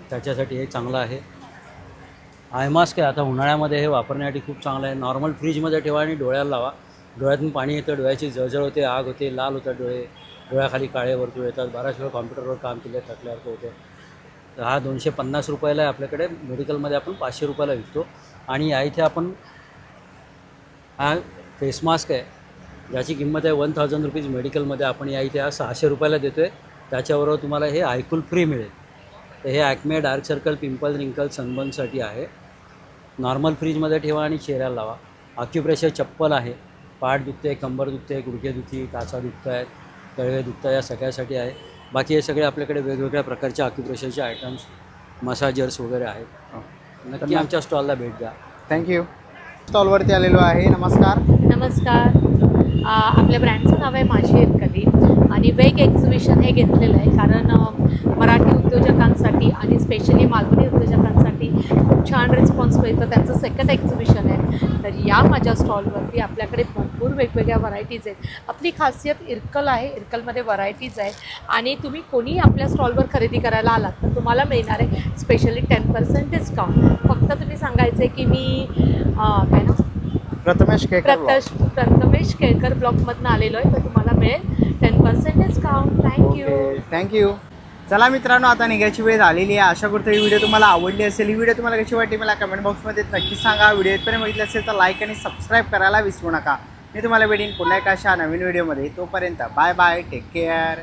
त्याच्यासाठी हे चांगलं आहे. आय मास्क आहे, आता उन्हाळ्यामध्ये हे वापरण्यासाठी खूप चांगलं आहे. नॉर्मल फ्रीजमध्ये ठेवा आणि डोळ्याला लावा. डोळ्यातून पाणी येतं, डोळ्याची जळजळ होते, आग होते, लाल होतात डोळे, डोळ्याखाली काळे वर्तुळ येतात. बऱ्याच वेळा कॉम्प्युटरवर काम केलं थकल्यासारखं होतं. तर हा 250 रुपयाला आहे आपल्याकडे. मेडिकलमध्ये आपण 500 रुपयाला विकतो. आणि या इथे आपण हा फेस मास्क आहे, ज्याची किंमत आहे 1000 रुपीज. मेडिकलमध्ये आपण या इथे 600 रुपयाला देतो आहे. त्याच्याबरोबर तुम्हाला हे आयकूल फ्री मिळेल. तर हे ॲक्मे, डार्क सर्कल, पिंपल, रिंकल, सनबर्नसाठी आहे. नॉर्मल फ्रीजमध्ये ठेवा आणि चेहऱ्याला लावा. ऑक्युप्रेशर चप्पल आहे. पाठ दुखते, कंबर दुखते, गुडघे दुखी, टाचा दुखत आहेत, तळवे दुखत आहे, या सगळ्यासाठी आहे. बाकी हे सगळे आपल्याकडे वेगवेगळ्या प्रकारचे ऑक्युप्रेशरचे आयटम्स, मसाजर्स वगैरे आहेत. नक्की आमच्या स्टॉलला भेट द्या. थँक्यू. स्टॉलवरती आलेलो आहे. नमस्कार. नमस्कार. आपल्या ब्रँडचं नाव आहे माझी इरकली आणि वेग एक्झिबिशन हे घेतलेलं आहे कारण मराठी उद्योजकांसाठी आणि स्पेशली मालवणी उद्योजकांसाठी खूप छान रिस्पॉन्स मिळतं. त्यांचं सेकंड एक्झिबिशन आहे. तर या माझ्या स्टॉलवरती आपल्याकडे भरपूर वेगवेगळ्या व्हरायटीज आहेत. आपली खासियत इरकल आहे, इरकलमध्ये व्हरायटीज आहेत आणि तुम्ही कोणी आपल्या स्टॉलवर खरेदी करायला आलात तर तुम्हाला मिळणार आहे स्पेशली 10% डिस्काउंट. फक्त तुम्ही सांगायचं आहे की मी काय ना प्रथमेश केळकर ब्लॉकमधून आलेलो आहे तर तुम्हाला मिळेल 10% डिस्काउंट. थँक्यू. चला मित्रांनो, आता निघायची वेळ झालेली आहे. आशा करतो ही व्हिडिओ तुम्हाला आवडली असेल. ही व्हिडिओ तुम्हाला कशी वाटली मला कमेंट बॉक्समध्ये नक्की सांगा. व्हिडिओ इथपर्यंत बघितलं असेल तर लाईक आणि सबस्क्राईब करायला विसरू नका. मी तुम्हाला भेटेन पुन्हा एका अशा नवीन व्हिडिओमध्ये. तोपर्यंत बाय बाय, टेक केअर.